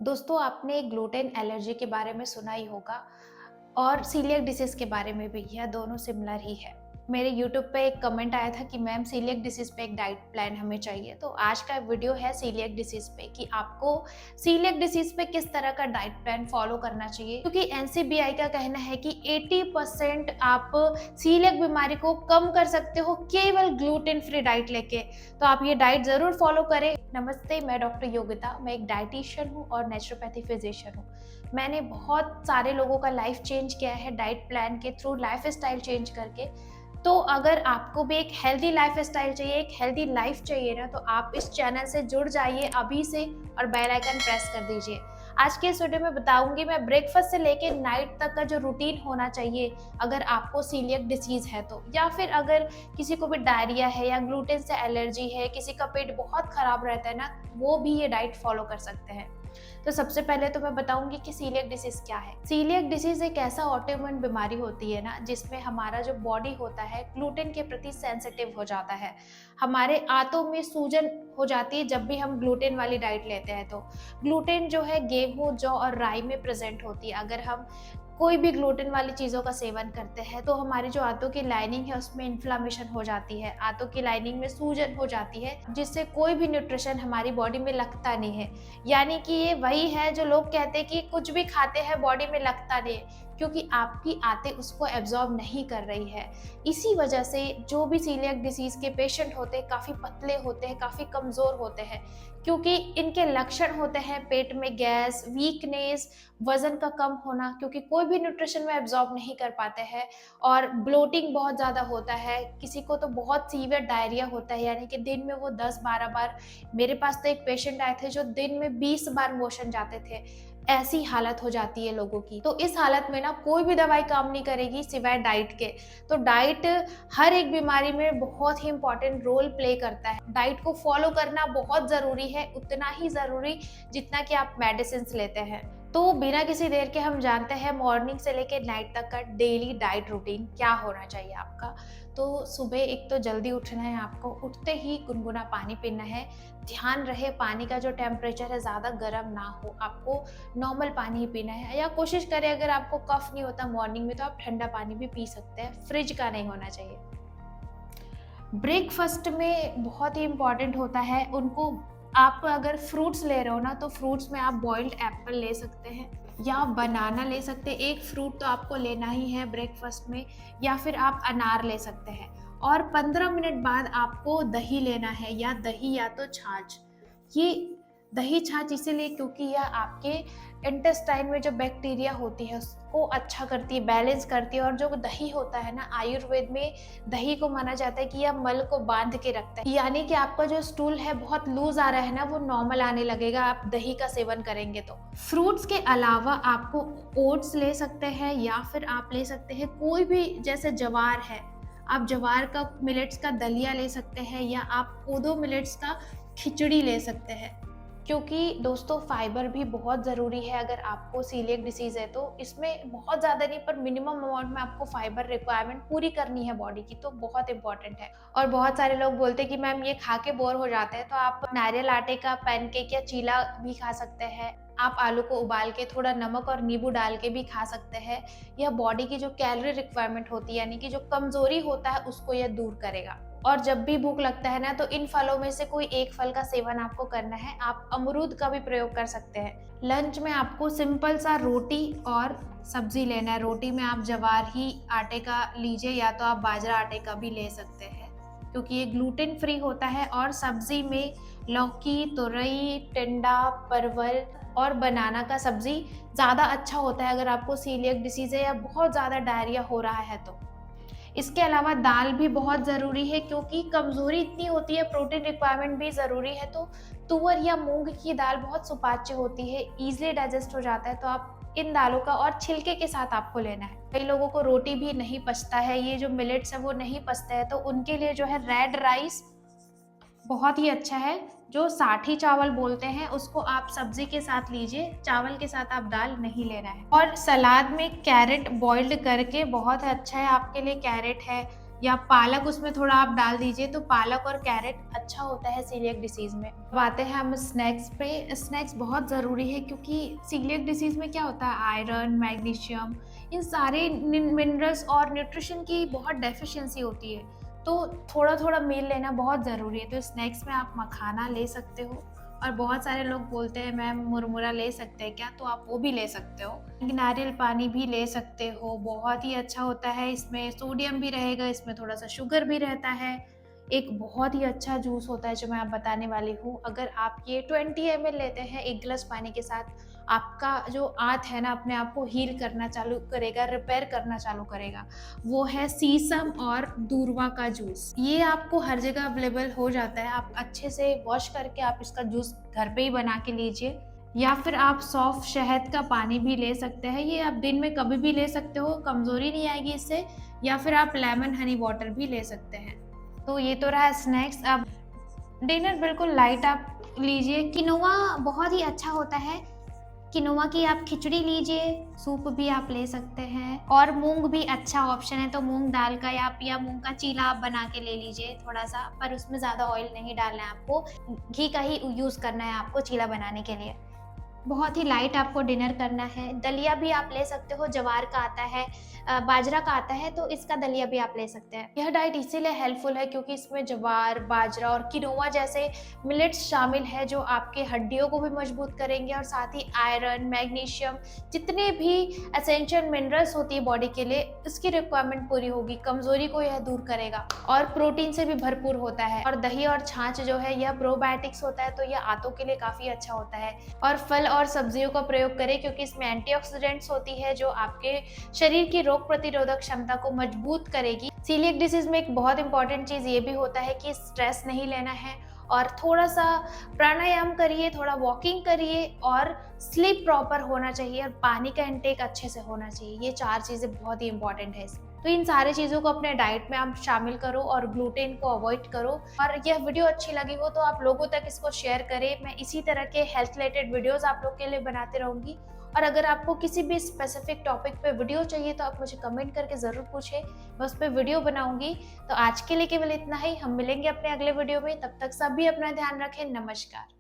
दोस्तों आपने gluten allergy के बारे में सुना ही होगा और सीलियक डिसीज के बारे में भी। यह दोनों सिमिलर ही है। मेरे यूट्यूब पे एक कमेंट आया था कि मैम सीलियक डिसीज पे एक डाइट प्लान हमें चाहिए, तो आज का वीडियो है सीलियक डिसीज पे कि आपको सीलियक डिसीज पे किस तरह का डाइट प्लान फॉलो करना चाहिए, क्योंकि एनसीबीआई का कहना है कि 80% आप सीलियक बीमारी को कम कर सकते हो केवल ग्लूटेन फ्री डाइट लेके। तो आप ये डाइट जरूर फॉलो करें। नमस्ते, मैं डॉक्टर योगिता, मैं एक डाइटिशियन हूँ और नेचुरोपैथी फिजिशियन हूँ। मैंने बहुत सारे लोगों का लाइफ चेंज किया है डाइट प्लान के थ्रू, लाइफ स्टाइल चेंज करके। तो अगर आपको भी एक हेल्दी लाइफ स्टाइल चाहिए, एक हेल्दी लाइफ चाहिए ना, तो आप इस चैनल से जुड़ जाइए अभी से और बेल आइकन प्रेस कर दीजिए। आज के इस वीडियो में बताऊंगी मैं ब्रेकफास्ट से लेके नाइट तक का जो रूटीन होना चाहिए अगर आपको सीलियक डिसीज है तो, या फिर अगर किसी को भी डायरिया है या ग्लूटेन से एलर्जी है, किसी का पेट बहुत खराब रहता है ना, वो भी ये डाइट फॉलो कर सकते हैं। तो सबसे पहले तो मैं बताऊंगी कि सीलियक डिसीज क्या है। सीलियक डिसीज एक ऐसा ऑटोइम्यून बीमारी होती है ना, जिसमें हमारा जो बॉडी होता है ग्लूटेन के प्रति सेंसिटिव हो जाता है। हमारे आंतों में सूजन हो जाती है जब भी हम ग्लूटेन वाली डाइट लेते हैं। तो ग्लूटेन जो है गेहूं, जौ और राई में प्रेजेंट होती है। अगर हम कोई भी ग्लूटेन वाली चीज़ों का सेवन करते हैं तो हमारी जो आंतों की लाइनिंग है उसमें इन्फ्लामेशन हो जाती है, आंतों की लाइनिंग में सूजन हो जाती है, जिससे कोई भी न्यूट्रिशन हमारी बॉडी में लगता नहीं है। यानी कि ये वही है जो लोग कहते हैं कि कुछ भी खाते हैं बॉडी में लगता नहीं है, क्योंकि आपकी आंतें उसको एब्जॉर्ब नहीं कर रही है। इसी वजह से जो भी सीलियक डिसीज के पेशेंट होते हैं काफ़ी पतले होते हैं, काफ़ी कमज़ोर होते हैं, क्योंकि इनके लक्षण होते हैं पेट में गैस, वीकनेस, वजन का कम होना, क्योंकि कोई भी न्यूट्रिशन में एब्जॉर्ब नहीं कर पाते हैं, और ब्लोटिंग बहुत ज़्यादा होता है। किसी को तो बहुत सीवियर डायरिया होता है, यानी कि दिन में वो 10-12 बार। मेरे पास तो एक पेशेंट आए थे जो दिन में 20 बार मोशन जाते थे। ऐसी हालत हो जाती है लोगों की। तो इस हालत में ना कोई भी दवाई काम नहीं करेगी सिवाय डाइट के। तो डाइट हर एक बीमारी में बहुत ही इंपॉर्टेंट रोल प्ले करता है। डाइट को फॉलो करना बहुत ज़रूरी है, उतना ही ज़रूरी जितना कि आप मेडिसिन लेते हैं। तो बिना किसी देर के हम जानते हैं मॉर्निंग से लेकर नाइट तक का डेली डाइट रूटीन क्या होना चाहिए आपका। तो सुबह एक तो जल्दी उठना है आपको, उठते ही गुनगुना पानी पीना है। ध्यान रहे पानी का जो टेम्परेचर है ज़्यादा गर्म ना हो, आपको नॉर्मल पानी ही पीना है। या कोशिश करें अगर आपको कफ नहीं होता मॉर्निंग में तो आप ठंडा पानी भी पी सकते हैं, फ्रिज का नहीं होना चाहिए। ब्रेकफास्ट में बहुत ही इम्पॉर्टेंट होता है उनको। आप अगर फ्रूट्स ले रहे हो ना, तो फ्रूट्स में आप बॉइल्ड एप्पल ले सकते हैं या बनाना ले सकते हैं। एक फ्रूट तो आपको लेना ही है ब्रेकफास्ट में, या फिर आप अनार ले सकते हैं। और 15 मिनट बाद आपको दही लेना है, या दही या तो छाछ। ये दही छाछ इसीलिए क्योंकि यह आपके इंटेस्टाइन में जो बैक्टीरिया होती है उसको अच्छा करती है, बैलेंस करती है। और जो दही होता है ना, आयुर्वेद में दही को माना जाता है कि यह मल को बांध के रखता है, यानी कि आपका जो स्टूल है बहुत लूज आ रहा है ना, वो नॉर्मल आने लगेगा आप दही का सेवन करेंगे तो। फ्रूट्स के अलावा आपको ओट्स ले सकते हैं, या फिर आप ले सकते हैं कोई भी, जैसे ज्वार है, आप ज्वार का मिलेट्स का दलिया ले सकते हैं, या आप कोदो मिलेट्स का खिचड़ी ले सकते हैं। क्योंकि दोस्तों फाइबर भी बहुत ज़रूरी है। अगर आपको सीलियक डिसीज़ है तो इसमें बहुत ज़्यादा नहीं पर मिनिमम अमाउंट में आपको फाइबर रिक्वायरमेंट पूरी करनी है बॉडी की, तो बहुत इंपॉर्टेंट है। और बहुत सारे लोग बोलते हैं कि मैम ये खा के बोर हो जाते हैं, तो आप नारियल आटे का पैनकेक या चीला भी खा सकते हैं। आप आलू को उबाल के थोड़ा नमक और नींबू डाल के भी खा सकते हैं। यह बॉडी की जो कैलोरी रिक्वायरमेंट होती है, यानी कि जो कमजोरी होता है, उसको यह दूर करेगा। और जब भी भूख लगता है ना, तो इन फलों में से कोई एक फल का सेवन आपको करना है। आप अमरूद का भी प्रयोग कर सकते हैं। लंच में आपको सिंपल सा रोटी और सब्जी लेना है। रोटी में आप ज्वार ही आटे का लीजिए, या तो आप बाजरा आटे का भी ले सकते हैं, क्योंकि ये ग्लूटेन फ्री होता है। और सब्जी में लौकी, तुरई, टिंडा, परवल और बनाना का सब्जी ज़्यादा अच्छा होता है अगर आपको सीलियक डिसीज है या बहुत ज़्यादा डायरिया हो रहा है तो। इसके अलावा दाल भी बहुत ज़रूरी है, क्योंकि कमज़ोरी इतनी होती है, प्रोटीन रिक्वायरमेंट भी ज़रूरी है। तो तुअर या मूंग की दाल बहुत सुपाच्य होती है, ईजिली डाइजेस्ट हो जाता है। तो आप इन दालों का और छिलके के साथ आपको लेना है। कई लोगों को रोटी भी नहीं पचता है, ये जो मिलेट्स है वो नहीं पचते हैं, तो उनके लिए जो है रेड राइस बहुत ही अच्छा है। जो साठी चावल बोलते हैं उसको आप सब्जी के साथ लीजिए, चावल के साथ आप दाल नहीं लेना है। और सलाद में कैरेट बॉइल्ड करके बहुत अच्छा है आपके लिए। कैरेट है, या पालक उसमें थोड़ा आप डाल दीजिए, तो पालक और कैरेट अच्छा होता है सीलिएक डिसीज़ में। अब आते हैं हम स्नैक्स पे। स्नैक्स बहुत ज़रूरी है क्योंकि सीलिएक डिसीज़ में क्या होता है, आयरन, मैग्नीशियम, इन सारे मिनरल्स और न्यूट्रिशन की बहुत डेफिशिएंसी होती है। तो थोड़ा-थोड़ा मील लेना बहुत ज़रूरी है। तो स्नैक्स में आप मखाना ले सकते हो, और बहुत सारे लोग बोलते हैं मैम मुरमुरा ले सकते हैं क्या? तो आप वो भी ले सकते हो। नारियल पानी भी ले सकते हो, बहुत ही अच्छा होता है। इसमें सोडियम भी रहेगा, इसमें थोड़ा-सा शुगर भी रहता है। एक बहुत ही अच्छा जूस होता है जो मैं आप बताने वाली हूँ। अगर आप ये 20 ml लेते हैं 1 गिलास पानी के साथ, आपका जो आंत है ना अपने आप को हील करना चालू करेगा, रिपेयर करना चालू करेगा। वो है सीसम और दूर्वा का जूस। ये आपको हर जगह अवेलेबल हो जाता है। आप अच्छे से वॉश करके आप इसका जूस घर पे ही बना के लीजिए, या फिर आप सौंफ शहद का पानी भी ले सकते हैं। ये आप दिन में कभी भी ले सकते हो, कमज़ोरी नहीं आएगी इससे। या फिर आप लेमन हनी वाटर भी ले सकते हैं। तो ये तो रहा स्नैक्स। अब डिनर बिल्कुल लाइट आप लीजिए। किनोआ बहुत ही अच्छा होता है। किनोआ की आप खिचड़ी लीजिए, सूप भी आप ले सकते हैं, और मूँग भी अच्छा ऑप्शन है। तो मूँग दाल का या मूँग का चीला आप बना के ले लीजिए थोड़ा-सा, पर उसमें ज़्यादा ऑयल नहीं डालना है आपको, घी का ही यूज़ करना है आपको चीला बनाने के लिए। बहुत ही लाइट आपको डिनर करना है। दलिया भी आप ले सकते हो, जवार का आता है, बाजरा का आता है, तो इसका दलिया भी आप ले सकते हैं। यह डाइट इसीलिए हेल्पफुल है क्योंकि इसमें जवार, बाजरा और किनोआ जैसे मिलेट्स शामिल है जो आपके हड्डियों को भी मजबूत करेंगे, और साथ ही आयरन, मैग्नीशियम, जितने भी एसेंशियल मिनरल्स होती है बॉडी के लिए, इसकी रिक्वायरमेंट पूरी होगी। कमजोरी को यह दूर करेगा, और प्रोटीन से भी भरपूर होता है। और दही और छाछ जो है यह प्रोबायोटिक्स होता है, तो यह आंतों के लिए काफ़ी अच्छा होता है। और फल और सब्जियों का प्रयोग करें क्योंकि इसमें एंटीऑक्सीडेंट्स होती है जो आपके शरीर की रोग प्रतिरोधक क्षमता को मजबूत करेगी। सीलिएक डिसीज में एक बहुत इंपॉर्टेंट चीज़ ये भी होता है कि स्ट्रेस नहीं लेना है, और थोड़ा-सा प्राणायाम करिए, थोड़ा वॉकिंग करिए, और स्लीप प्रॉपर होना चाहिए, और पानी का इंटेक अच्छे से होना चाहिए। ये 4 चीज़ें बहुत ही इंपॉर्टेंट है इसमें। तो इन सारी चीज़ों को अपने डाइट में आप शामिल करो, और ग्लूटेन को अवॉइड करो। और यह वीडियो अच्छी लगी हो तो आप लोगों तक इसको शेयर करें। मैं इसी तरह के हेल्थ रिलेटेड वीडियोज़ आप लोग के लिए बनाती रहूँगी। और अगर आपको किसी भी स्पेसिफिक टॉपिक पे वीडियो चाहिए तो आप मुझे कमेंट करके ज़रूर पूछें, मैं उस पे वीडियो बनाऊँगी। तो आज के लिए केवल इतना ही, हम मिलेंगे अपने अगले वीडियो में, तब तक सभी अपना ध्यान रखें। नमस्कार।